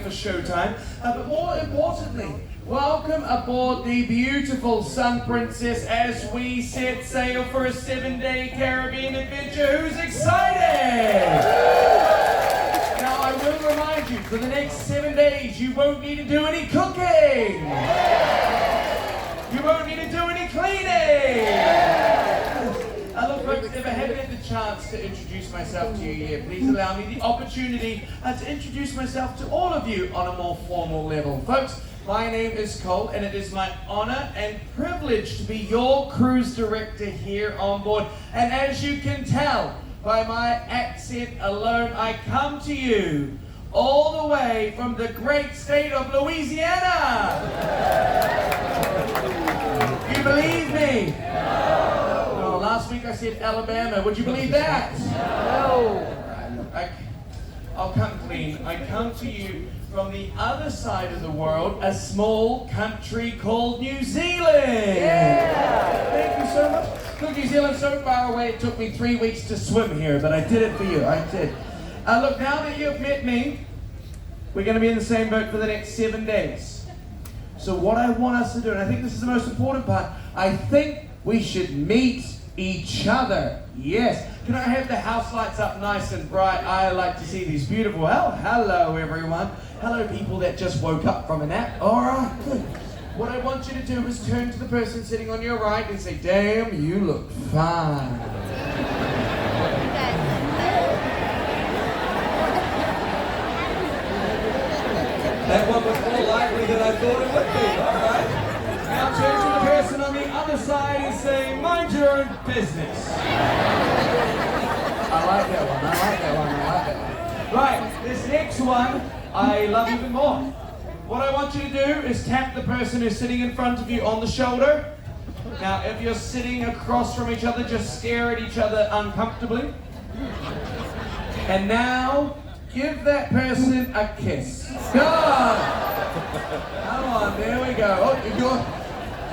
for showtime. But more importantly, welcome aboard the beautiful Sun Princess as we set sail for a 7-day Caribbean adventure. Who's excited? Now, I will remind you, for the next 7 days, you won't need to do any cooking. You won't need to do any cleaning. Look, folks, if I haven't had the chance to introduce myself to you yet, please allow me the opportunity to introduce myself to all of you on a more formal level. Folks, my name is Cole, and it is my honor and privilege to be your cruise director here on board. And as you can tell by my accent alone, I come to you all the way from the great state of Louisiana. You believe me? No. Last week I said Alabama. Would you believe that? No. I'll come clean. I come to you from the other side of the world, a small country called New Zealand. Yeah. Thank you so much. Look, New Zealand's so far away, it took me 3 weeks to swim here, but I did it for you. I did. Look, now that you've met me, we're going to be in the same boat for the next 7 days. So what I want us to do, and I think this is the most important part, I think we should meet each other. Yes. Can I have the house lights up nice and bright? I like to see these beautiful. Hello, everyone. Hello, people that just woke up from a nap. All right, good. What I want you to do is turn to the person sitting on your right and say, "Damn, you look fine." That one was more likely than I thought it would be. All right. Now turn to the person on the other side and say, "Mind your own business." I like that one. Right, this next one, I love even more. What I want you to do is tap the person who's sitting in front of you on the shoulder. Now, if you're sitting across from each other, just stare at each other uncomfortably. And now, give that person a kiss. Come on, there we go. Oh,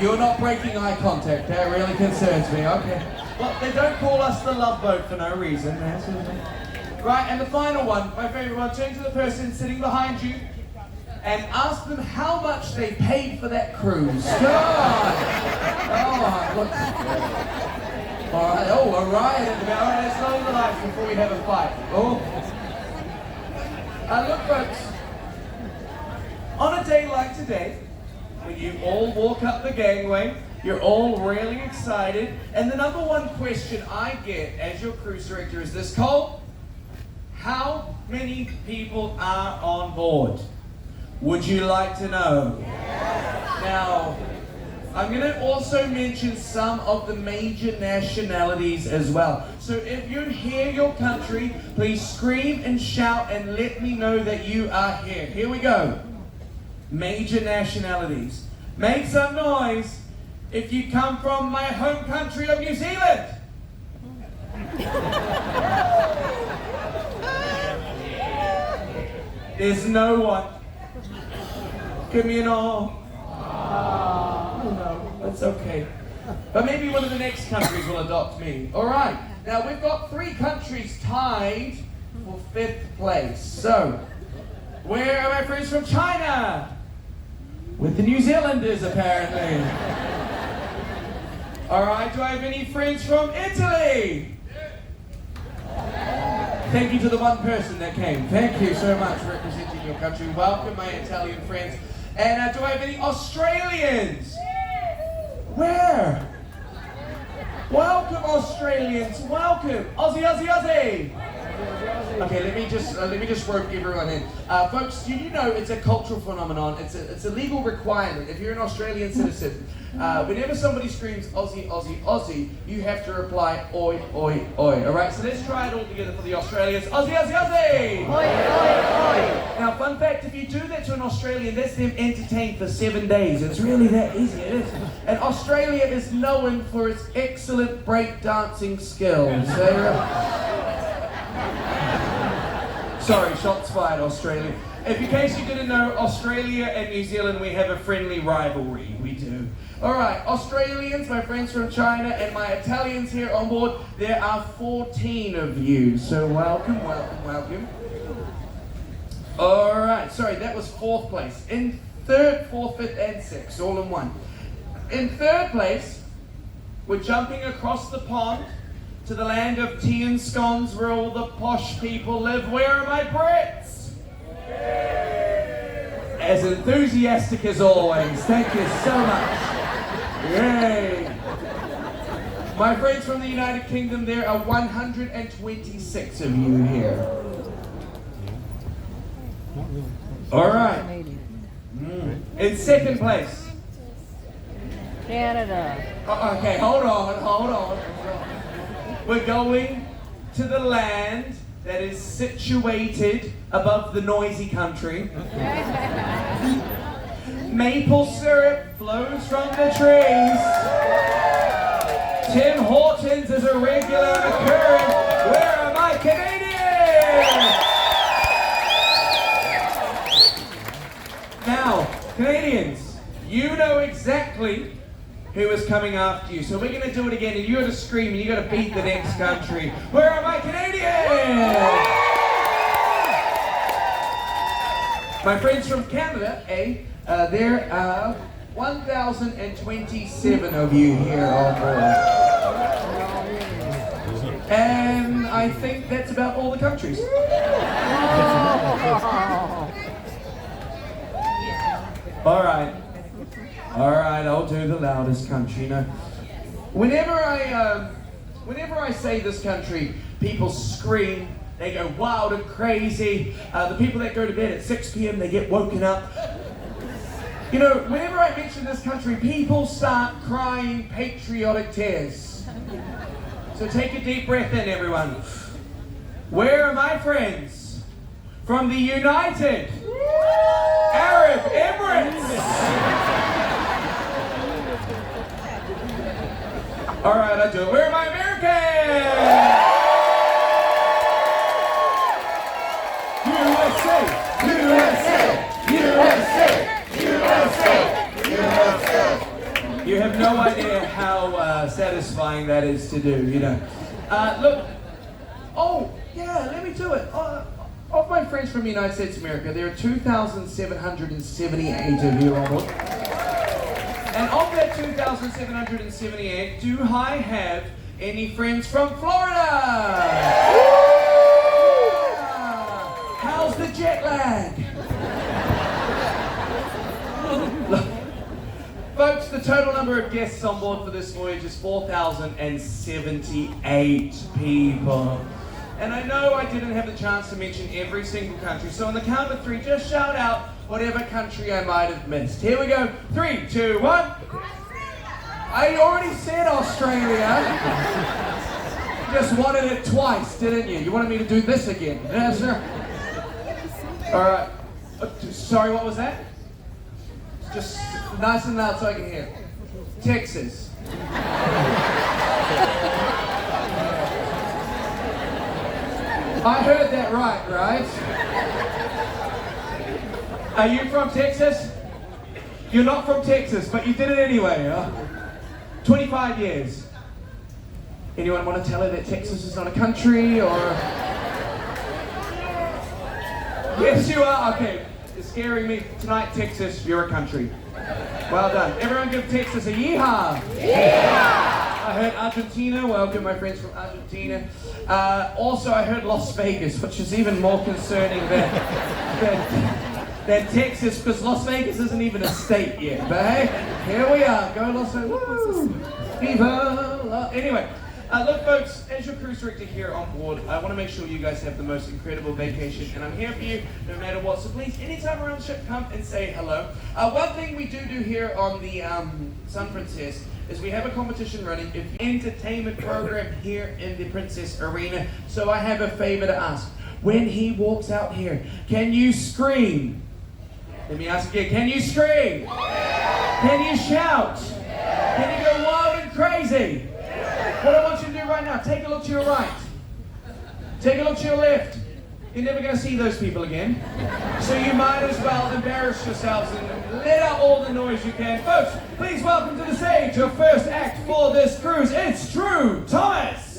you're not breaking eye contact. That really concerns me. Okay. Well, they don't call us the Love Boat for no reason. Right, and the final one, my favorite one, turn to the person sitting behind you and ask them how much they paid for that cruise. Come on. Look. All right, a riot in the back. All right, let's lower the lights before we have a fight. Oh. Look, folks, on a day like today, when you all walk up the gangway, you're all really excited, and the number one question I get as your cruise director is this: Cole, how many people are on board? Would you like to know? Yes. Now, I'm going to also mention some of the major nationalities as well. So if you hear your country, please scream and shout and let me know that you are here. Here we go. Major nationalities. Make some noise if you come from my home country of New Zealand. There's no one. Give me an all. Oh no, that's okay. But maybe one of the next countries will adopt me. All right. Now we've got 3 countries tied for 5th place. So, where are my friends from China? With the New Zealanders, apparently. All right. Do I have any friends from Italy? Thank you to the one person that came. Thank you so much for representing your country. Welcome, my Italian friends. And do I have any Australians? Where? Welcome, Australians. Welcome. Aussie, Aussie, Aussie. Okay, let me just rope everyone in. Folks, do you know it's a cultural phenomenon? It's a legal requirement. If you're an Australian citizen, whenever somebody screams Aussie, Aussie, Aussie, you have to reply oi, oi, oi. All right, so let's try it all together for the Australians. Aussie, Aussie, Aussie. Oi, oi, oi. Now, fun fact: if you do that to an Australian, that's them entertained for 7 days. It's really that easy. It is. And Australia is known for its excellent breakdancing skills. Sorry, shots fired, Australia. If in case you didn't know, Australia and New Zealand, we have a friendly rivalry. We do. All right, Australians, my friends from China, and my Italians here on board, there are 14 of you. So welcome, welcome, welcome. Alright, sorry, that was 4th place. In 3rd, 4th, 5th, and 6th, all in one. In 3rd place, we're jumping across the pond to the land of tea and scones where all the posh people live. Where are my Brits? As enthusiastic as always. Thank you so much. Yay! My friends from the United Kingdom, there are 126 of you here. Alright. In 2nd place. Canada. Okay, hold on. We're going to the land that is situated above the noisy country. Maple syrup flows from the trees. Tim Hortons is a regular occurrence. Where are my Canadians? Now, Canadians, you know exactly who is coming after you. So we're going to do it again, and you got to scream, and you got to beat the next country. Where are my Canadians? My friends from Canada, there are 1,027 of you here on board. And I think that's about all the countries. All right, I'll do the loudest country. You know, whenever I say this country, people scream. They go wild and crazy. The people that go to bed at 6 p.m. they get woken up. You know, whenever I mention this country, people start crying patriotic tears. So take a deep breath in, everyone. Where are my friends from the United Arab Emirates? All right, I do it. Where are my Americans? USA! You have no idea how satisfying that is to do, you know. Look, oh, yeah, let me do it. Of my friends from the United States of America, there are 2,778 of you on board. And of that 2,778, do I have any friends from Florida? How's the jet lag? Folks, the total number of guests on board for this voyage is 4,078 people. And I know I didn't have the chance to mention every single country, so on the count of 3, just shout out whatever country I might have missed. Here we go. 3, 2, 1. I already said Australia. You just wanted it twice, didn't you? You wanted me to do this again. Yes, sir. All right. Sorry, what was that? Just nice and loud so I can hear. Texas. I heard that right? Are you from Texas? You're not from Texas, but you did it anyway, huh? 25 years. Anyone want to tell her that Texas is not a country, or? Yes, you are. Okay. It's scaring me. Tonight, Texas, you're a country. Well done. Everyone give Texas a yeehaw. Yeehaw! I heard Argentina. Welcome, my friends from Argentina. Also, I heard Las Vegas, which is even more concerning than Texas, because Las Vegas isn't even a state yet. But hey, here we are. Go Las Vegas. Viva! Anyway. Look, folks, as your cruise director here on board, I want to make sure you guys have the most incredible vacation, and I'm here for you no matter what. So please, anytime around the ship, come and say hello. One thing we do here on the Sun Princess is we have a competition running, an entertainment program here in the Princess Arena. So I have a favor to ask. When he walks out here, can you scream? Let me ask again, can you scream? Can you shout? Can you go wild and crazy? What I want you to do right now, take a look to your right. Take a look to your left. You're never going to see those people again. So you might as well embarrass yourselves and let out all the noise you can. Folks, please welcome to the stage your first act for this cruise. It's Drew Thomas.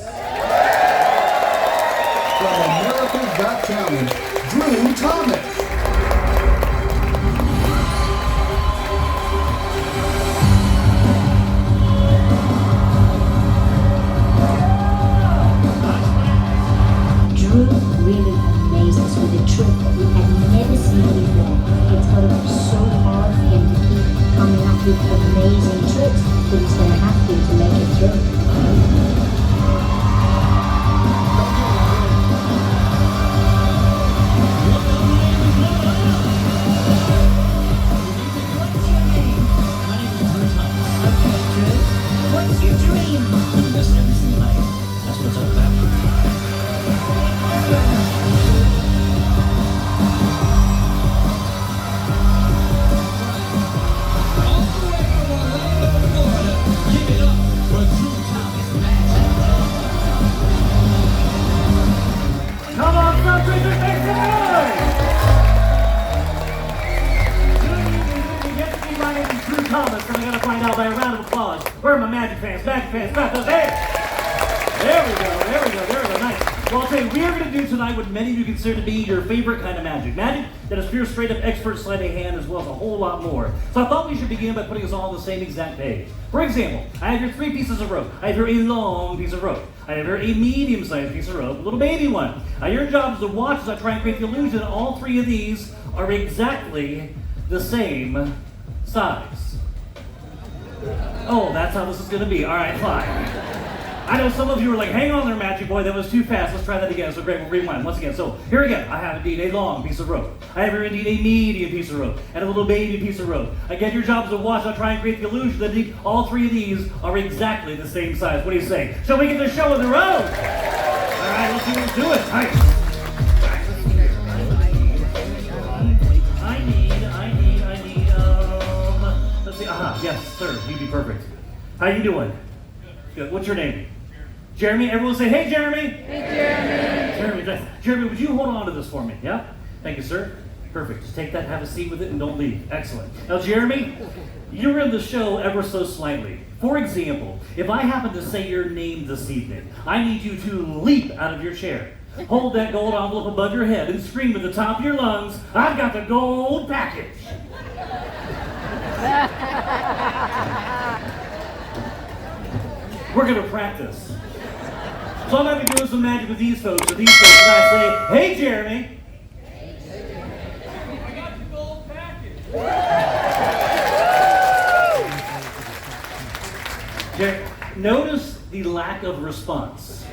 From America's Got Talent, Drew Thomas. really, really amazed us with a trick that we had never seen before. It's got to be so hard for him to keep coming up with amazing tricks that he's going to have to make it through. What's your dream? I'm the best every single night. That's what it's all about. All the way from Orlando, Florida. Give it up for Drew Thomas Magic. Come on, Sunbridge, make some noise! Good evening, you get to see my name is Drew Thomas, and I'm going to find out by a round of applause. Where are my Magic fans? Magic fans, clap those hands! There we go, nice. Well, I'll tell you, we are going to do tonight what many of you consider to be your favorite kind of magic. Magic that is pure straight-up expert sleight of hand as well as a whole lot more. So I thought we should begin by putting us all on the same exact page. For example, I have here 3 pieces of rope. I have here a long piece of rope. I have here a medium-sized piece of rope, a little baby one. Now your job is to watch as I try and create the illusion that all 3 of these are exactly the same size. Oh, that's how this is going to be. All right, fine. I know some of you are like, hang on there, Magic Boy, that was too fast. Let's try that again. So great, we'll rewind once again. So here again, I have indeed a long piece of rope. I have here indeed a medium piece of rope and a little baby piece of rope. Again, your job is to watch. I'll try and create the illusion that all 3 of these are exactly the same size. What do you say? Shall we get the show on the road? All right, let's see what's doing. Nice. Let's see. Yes, sir. You'd be perfect. How you doing? Good. What's your name? Jeremy. Everyone say, hey, Jeremy. Hey, Jeremy. Jeremy, would you hold on to this for me? Yeah? Thank you, sir. Perfect. Just take that, have a seat with it, and don't leave. Excellent. Now, Jeremy, you're in the show ever so slightly. For example, if I happen to say your name this evening, I need you to leap out of your chair. Hold that gold envelope above your head and scream at the top of your lungs, I've got the gold package. We're going to practice. So I'm going to be doing some magic with these folks. And I say, hey, Jeremy. I got the gold package. Notice the lack of response.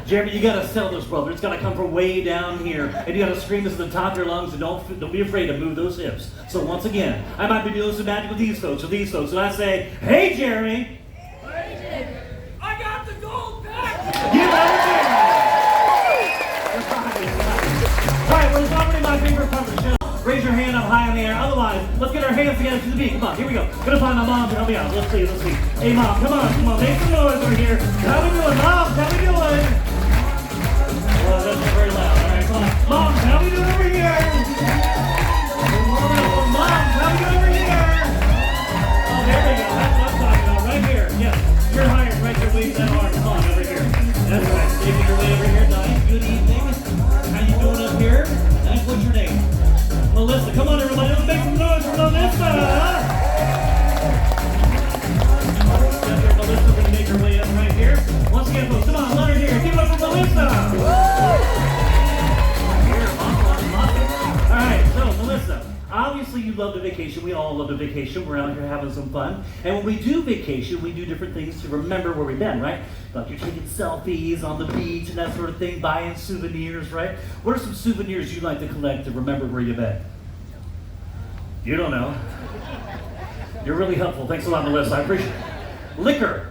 Jeremy, you gotta sell this, brother. It's gotta come from way down here, and you gotta scream this at the top of your lungs, and don't be afraid to move those hips. So once again, I might be doing some magic with these folks, and I say, hey, Jeremy. I got the gold package. You got it, Jeremy. All right, well, it's already my favorite part of the show. Raise your hand up high in the air. Otherwise, let's get our hands together to the beat. Come on, here we go. Gonna find my mom to help me out. Let's see. Hey, Mom, come on. Make some noise over here. How we doing, Mom? How we doing? Well, that's not very loud. All right, come on. Mom, how we doing over here? Mom, how we doing over here? Oh, there we go. That's what I'm talking about. Right here. Yes. You're hired. Right there. Wave that arm. Come on, over here. That's right. Making your way over here. Nice. Good evening. How you doing up here? Nice. What's your name? Melissa. Come on, everybody. Let's make some noise for Melissa. Melissa's going to make her way up right here. Once again, folks, come on, let her hear. Give it up for Melissa. All right, so Melissa, obviously you love the vacation. We all love the vacation. We're out here having some fun. And when we do vacation, we do different things to remember where we've been, right? Like you're taking selfies on the beach and that sort of thing, buying souvenirs, right? What are some souvenirs you like to collect to remember where you've been? You don't know. You're really helpful. Thanks a lot, Melissa. I appreciate it. Liquor.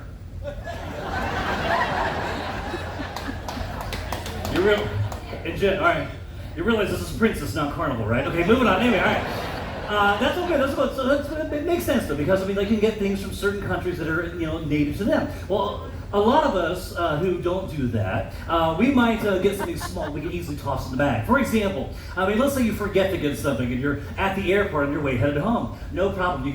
All right. You realize this is Princess, not Carnival, right? Okay, moving on. Anyway, all right. That's okay. That's good. So it makes sense though, because I mean, they can get things from certain countries that are native to them. Well, a lot of us who don't do that, we might get something small we can easily toss in the bag. For example, I mean, let's say you forget to get something and you're at the airport on your way headed home. No problem. You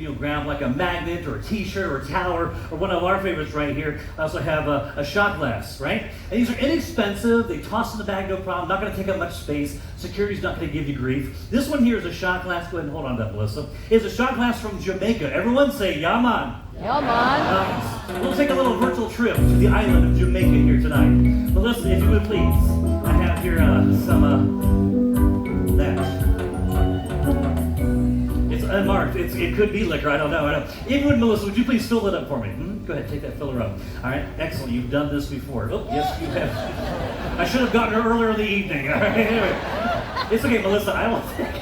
can grab like a magnet or a T-shirt or a towel or one of our favorites right here. I also have a shot glass, right? And these are inexpensive. They toss in the bag, no problem. Not going to take up much space. Security's not going to give you grief. This one here is a shot glass. Go ahead and hold on to that, Melissa. It's a shot glass from Jamaica. Everyone say, Yaman. Yaman. We'll take a little virtual trip to the island of Jamaica here tonight. Melissa, if you would please. it could be liquor. I don't know. Even Melissa, would you please fill that up for me? Go ahead, take that filler up. All right, excellent. You've done this before. Oh, yes, you have. I should have gotten her earlier in the evening. All right, anyway. It's okay, Melissa. I don't think.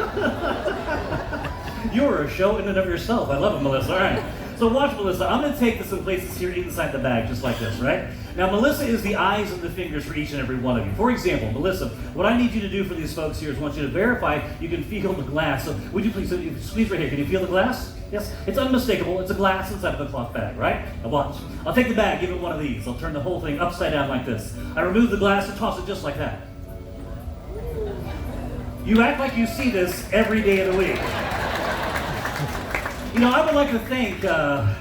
You're a show in and of yourself. I love it, Melissa. All right. So watch, Melissa. I'm going to take this and place this here inside the bag, just like this, right? Now, Melissa is the eyes and the fingers for each and every one of you. For example, Melissa, what I need you to do for these folks here is I want you to verify you can feel the glass. So would you please squeeze right here? Can you feel the glass? Yes? It's unmistakable. It's a glass inside of a cloth bag, right? Now watch. I'll take the bag, give it one of these. I'll turn the whole thing upside down like this. I remove the glass and toss it just like that. You act like you see this every day of the week. You know, I would like to thank, I'd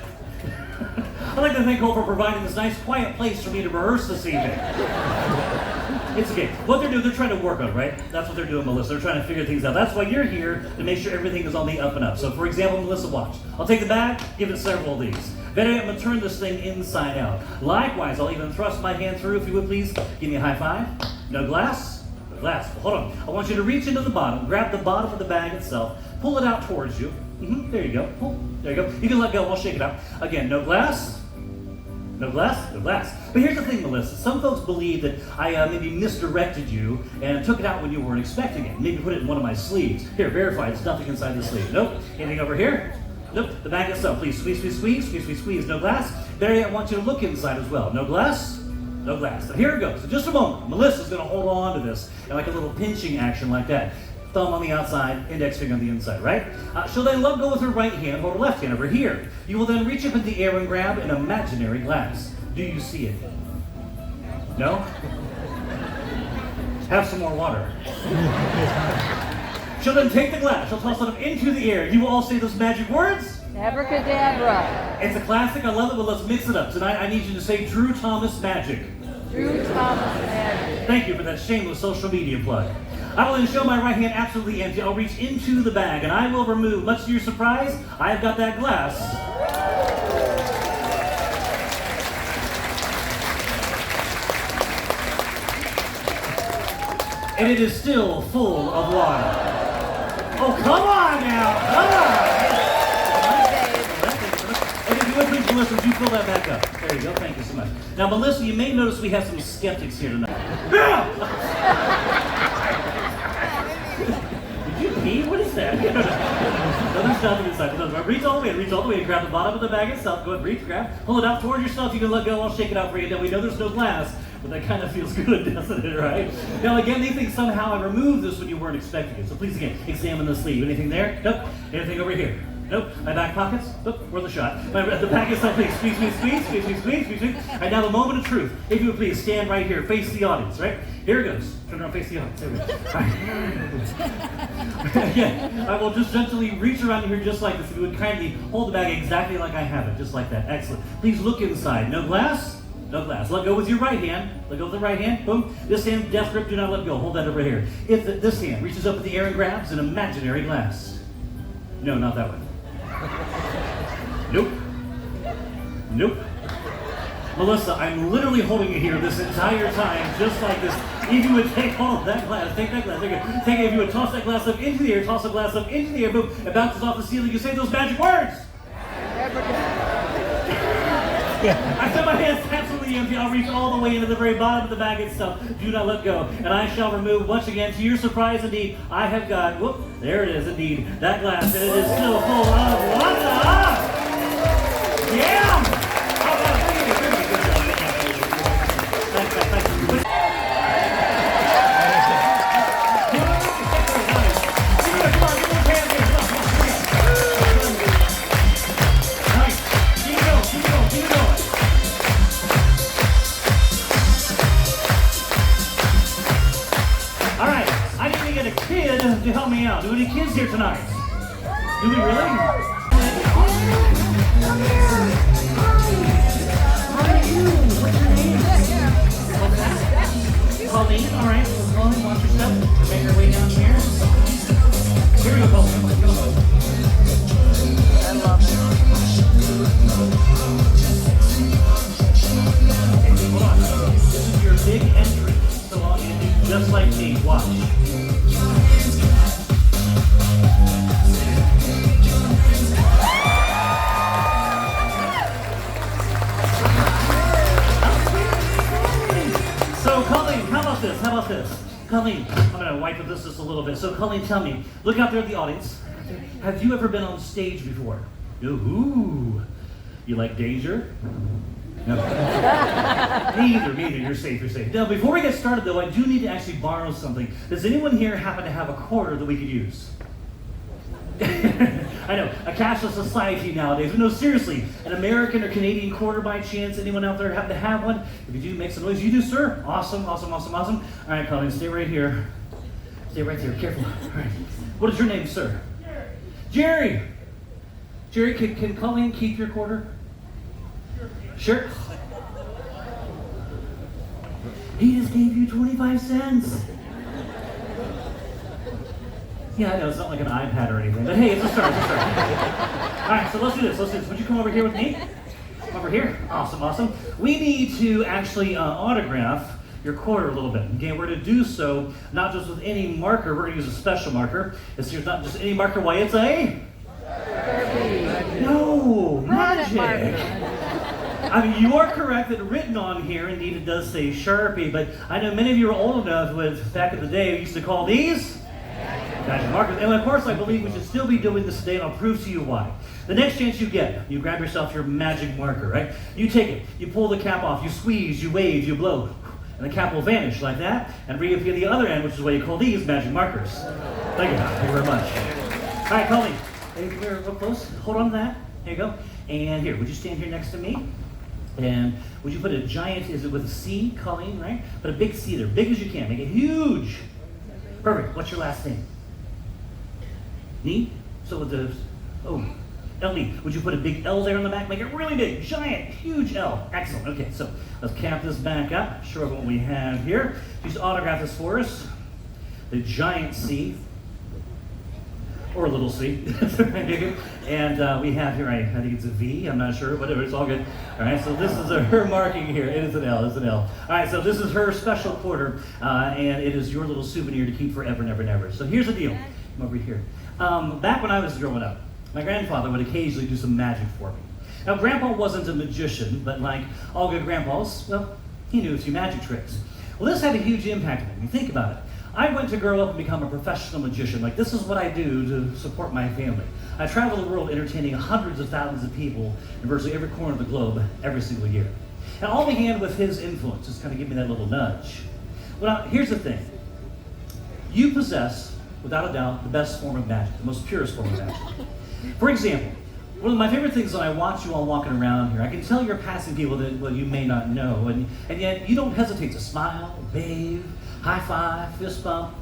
like to thank Hope for providing this nice, quiet place for me to rehearse this evening. It's okay. What they're doing, they're trying to work on it, right? That's what they're doing, Melissa. They're trying to figure things out. That's why you're here, to make sure everything is on the up and up. So, for example, Melissa, watch. I'll take the bag, give it several of these. Better yet, I'm going to turn this thing inside out. Likewise, I'll even thrust my hand through, if you would please. Give me a high five. No glass? No glass. Well, hold on. I want you to reach into the bottom, grab the bottom of the bag itself, pull it out towards you. There you go. Pull. There you go. You can let go. I'll shake it out. Again, no glass. No glass? No glass. But here's the thing, Melissa. Some folks believe that I maybe misdirected you and took it out when you weren't expecting it. Maybe put it in one of my sleeves. Here, verify. There's nothing inside the sleeve. Nope. Anything over here? Nope. The bag itself. Please squeeze, squeeze, squeeze, squeeze, squeeze, squeeze. No glass. Better yet, I want you to look inside as well. No glass? No glass. So here it goes. So just a moment. Melissa's going to hold on to this and like a little pinching action like that. Thumb on the outside, index finger on the inside, right? She'll then let go with her right hand, hold her left hand over here. You will then reach up in the air and grab an imaginary glass. Do you see it? No? Have some more water. She'll then take the glass, she'll toss it up into the air. You will all say those magic words? Abracadabra. It's a classic, I love it, but let's mix it up. Tonight I need you to say Drew Thomas Magic. Drew Thomas Magic. Thank you for that shameless social media plug. I will then show my right hand absolutely empty. I'll reach into the bag and I will remove, much to your surprise, I've got that glass. And it is still full of water. Oh, come on now, come on. And if you would please, Melissa, would you fill that back up? There you go, thank you so much. Now, Melissa, you may notice we have some skeptics here tonight. What is that? No, there's nothing inside. Reach all the way, and grab the bottom of the bag itself. Go ahead, reach, grab, pull it out towards yourself. You can let go. I'll shake it out for you. Now we know there's no glass, but that kind of feels good, doesn't it, right? Now again, they think somehow I removed this when you weren't expecting it. So please again, examine the sleeve. Anything there? Nope. Anything over here? Nope. My back pockets? Nope. Worth a shot. The back itself, please. Squeeze, squeeze, squeeze, squeeze, squeeze, squeeze, squeeze, squeeze. All right, now the moment of truth. If you would please stand right here, face the audience, right? Here it goes. Turn around, face the audience. There we go. All right. Again, I will just gently reach around here just like this. If you would kindly hold the bag exactly like I have it, just like that. Excellent. Please look inside. No glass? No glass. Let go with your right hand. Let go with the right hand. Boom. This hand, death grip, do not let go. Hold that over here. If this hand reaches up in the air and grabs an imaginary glass. No, not that one. Nope. Nope. Melissa, I'm literally holding it here this entire time, just like this. If you would take all of that glass, take that glass, take it. If you would toss that glass up into the air, toss the glass up into the air, boom, it bounces off the ceiling. You say those magic words. I set my hands absolutely empty. I'll reach all the way into the very bottom of the bag itself. Do not let go. And I shall remove, once again, to your surprise indeed, I have got, whoop, there it is indeed, that glass. And it is still full of water. Yeah! To help me out. Do any kids here tonight? Do we really? Pauline, all right. Pauline, watch your step. Make your way down here. Here we go, Pauline. I love it. Hold on. This is your big entry. So all you do, just like me, watch. So Colleen, how about this? How about this? Colleen, I'm gonna wipe with this just a little bit. So Colleen, tell me, look out there at the audience. Have you ever been on stage before? Ooh. You like danger? No. Neither. You're safe. Now, before we get started though, I do need to actually borrow something. Does anyone here happen to have a quarter that we could use? I know, a cashless society nowadays. But no, seriously, an American or Canadian quarter by chance? Anyone out there happen to have one? If you do, make some noise. You do, sir? Awesome. All right, Colleen, stay right here. Stay right there, careful. All right. What is your name, sir? Jerry. Jerry, can Colleen keep your quarter? Sure. He just gave you 25 cents. Yeah, I know, it's not like an iPad or anything, but hey, it's a start. All right, so let's do this. Would you come over here with me? Come over here. Awesome. We need to actually autograph your quarter a little bit. Okay, we're going to do so not just with any marker. We're going to use a special marker. It's not just any marker. Why? It's a... No, magic. I mean, you are correct that written on here, indeed, it does say Sharpie, but I know many of you are old enough with, back in the day, we used to call these magic markers. And of course, I believe we should still be doing this today, and I'll prove to you why. The next chance you get, you grab yourself your magic marker, right? You take it, you pull the cap off, you squeeze, you wave, you blow, and the cap will vanish like that, and reappear the other end, which is what you call these magic markers. Thank you very much. All right, Colleen, hey, come here real close. Hold on to that. There you go. And here, would you stand here next to me? And would you put a giant, is it with a C, Colleen, right? Put a big C there, big as you can, make it huge. Perfect. What's your last name? Nee? So with the, L-E. Would you put a big L there on the back? Make it really big, giant, huge L. Excellent. Okay, so let's cap this back up. Show what we have here. Just autograph this for us. The giant C. Or a little C. And we have here, I think it's a V, I'm not sure, whatever, it's all good. All right, so this is her marking here. It is an L, All right, so this is her special quarter, and it is your little souvenir to keep forever and ever and ever. So here's the deal. Come over here. Back when I was growing up, my grandfather would occasionally do some magic for me. Now, Grandpa wasn't a magician, but like all good grandpas, well, he knew a few magic tricks. Well, this had a huge impact on me. Think about it. I went to grow up and become a professional magician. Like, this is what I do to support my family. I travel the world entertaining hundreds of thousands of people in virtually every corner of the globe every single year. And all began with his influence, just kind of give me that little nudge. Well, now, here's the thing. You possess, without a doubt, the best form of magic, the most purest form of magic. For example, one of my favorite things when I watch you all walking around here, I can tell you're passing people that, well, you may not know, and yet you don't hesitate to smile, wave, high five, fist bump.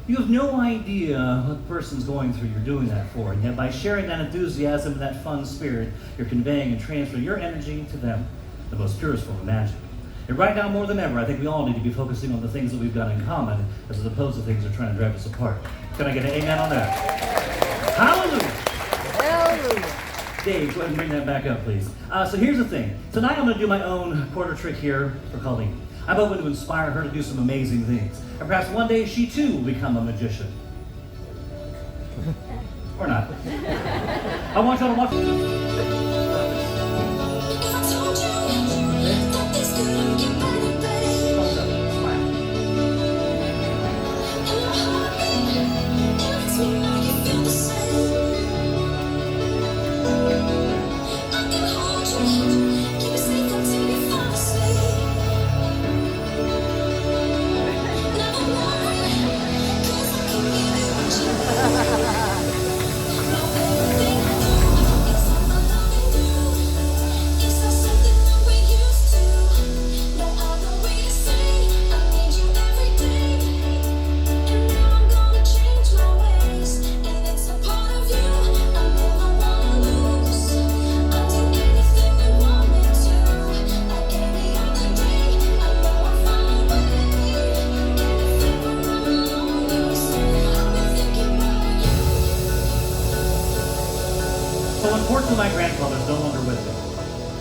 You have no idea what the person's going through you're doing that for, and yet by sharing that enthusiasm and that fun spirit, you're conveying and transferring your energy to them, the most purest form of magic. And right now, more than ever, I think we all need to be focusing on the things that we've got in common as opposed to things that are trying to drive us apart. Can I get an amen on that? Hallelujah! Dave, go ahead and bring that back up, please. So here's the thing. Tonight I'm going to do my own quarter trick here for Colleen. I'm hoping to inspire her to do some amazing things. And perhaps one day she too will become a magician. Or not. I want y'all to watch. Unfortunately, my grandfather's no longer with me.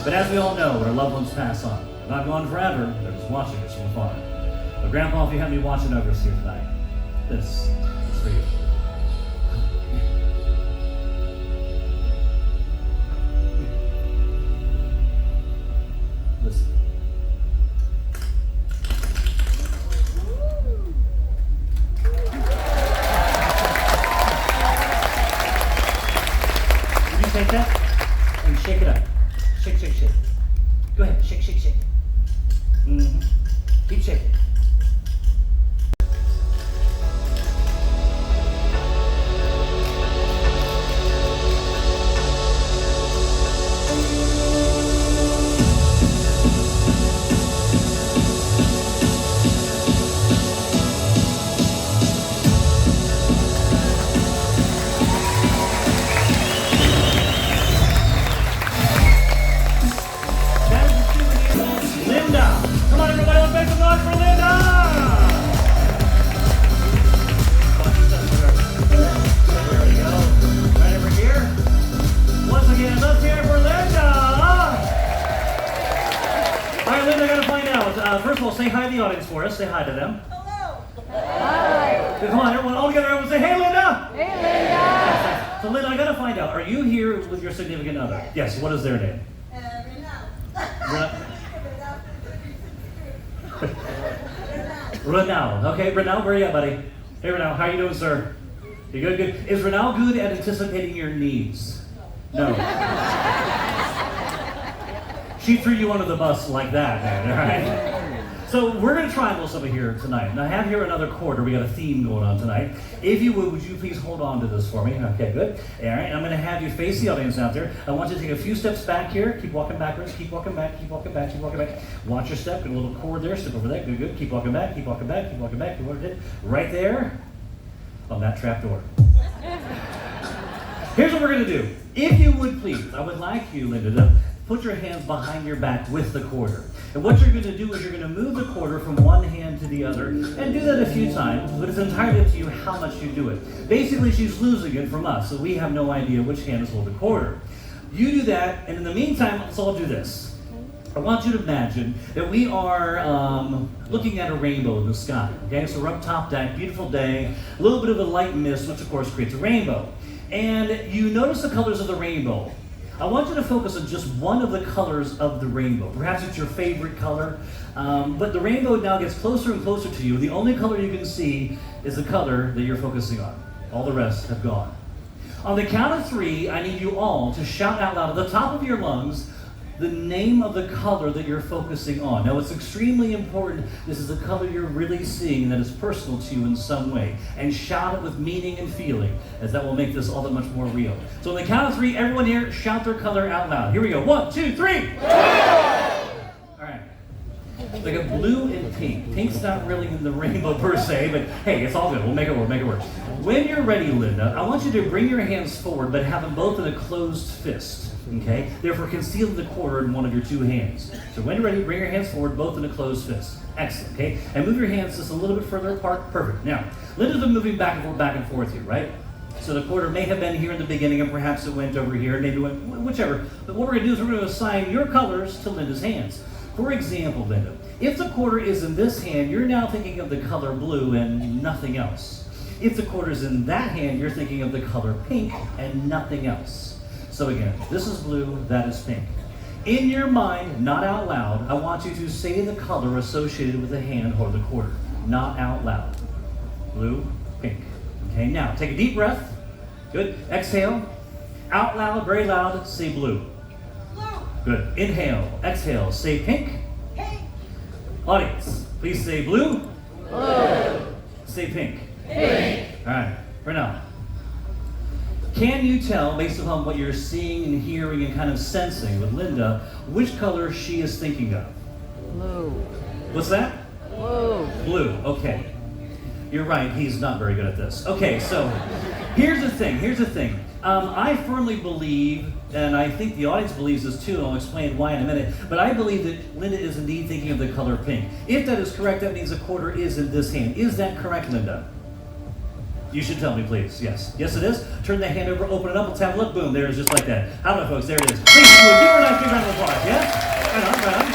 But as we all know, when our loved ones pass on, they're not gone forever, they're just watching us from afar. But Grandpa, if you have me watching over us here tonight, this is for you. Listen. the audience for us. Say hi to them. Hi. Come on, everyone, all together, everyone say, hey, Linda! Hey, Linda. So, Linda, I gotta find out, are you here with your significant other? Yes, what is their name? Renal. Okay, Renal, where are you at, buddy? Hey, Renal, how you doing, sir? You good? Good. Is Renal good at anticipating your needs? No. She threw you under the bus like that, man, all right? So we're going to try a little something here tonight. And I have here another quarter. We got a theme going on tonight. If you would you please hold on to this for me? Okay, good. All right, and I'm going to have you face the audience out there. I want you to take a few steps back here. Keep walking backwards. Keep walking back. Keep walking back. Keep walking back. Watch your step. Get a little cord there. Step over that. Good, good. Keep walking back. Keep walking back. Keep walking back. Keep walking back. Right there on that trap door. Here's what we're going to do. If you would please, I would like you, Linda, to put your hands behind your back with the quarter. And what you're going to do is you're going to move the quarter from one hand to the other, and do that a few times, but it's entirely up to you how much you do it. Basically, she's losing it from us, so we have no idea which hand is holding the quarter. You do that, and in the meantime, let's all do this. I want you to imagine that we are looking at a rainbow in the sky. Okay, so we're up top deck, beautiful day, a little bit of a light mist, which of course creates a rainbow. And you notice the colors of the rainbow. I want you to focus on just one of the colors of the rainbow. Perhaps it's your favorite color, but the rainbow now gets closer and closer to you. The only color you can see is the color that you're focusing on. All the rest have gone. On the count of 3, I need you all to shout out loud at the top of your lungs the name of the color that you're focusing on. Now, it's extremely important. This is the color you're really seeing that is personal to you in some way. And shout it with meaning and feeling, as that will make this all that much more real. So on the count of 3, everyone here, shout their color out loud. Here we go. 1, 2, 3. All right. Like a blue and pink. Pink's not really in the rainbow per se, but hey, it's all good. We'll make it work, make it work. When you're ready, Linda, I want you to bring your hands forward, but have them both in a closed fist. Okay? Therefore, conceal the quarter in one of your 2 hands. So when you're ready, bring your hands forward, both in a closed fist. Excellent, okay? And move your hands just a little bit further apart. Perfect. Now, Linda's been moving back and forth here, right? So the quarter may have been here in the beginning, and perhaps it went over here, maybe it went, whichever. But what we're going to do is we're going to assign your colors to Linda's hands. For example, Linda, if the quarter is in this hand, you're now thinking of the color blue and nothing else. If the quarter is in that hand, you're thinking of the color pink and nothing else. So again, this is blue, that is pink. In your mind, not out loud, I want you to say the color associated with the hand or the quarter. Not out loud. Blue, pink. Okay, now take a deep breath. Good. Exhale. Out loud, very loud, say blue. Blue. Good. Inhale. Exhale. Say pink. Pink. Audience, please say blue. Blue. Say pink. Pink. All right, for now. Can you tell, based upon what you're seeing and hearing and kind of sensing with Linda, which color she is thinking of? Blue. What's that? Blue. Blue, okay. You're right, he's not very good at this. Okay, so here's the thing. I firmly believe, and I think the audience believes this too, and I'll explain why in a minute, but I believe that Linda is indeed thinking of the color pink. If that is correct, that means the quarter is in this hand. Is that correct, Linda? You should tell me, please. Yes. Yes, it is. Turn the hand over, open it up, let's have a look. Boom, there it is, just like that. How about, folks? There it is. Please, give her a nice big round of applause, yes? Right on, right on.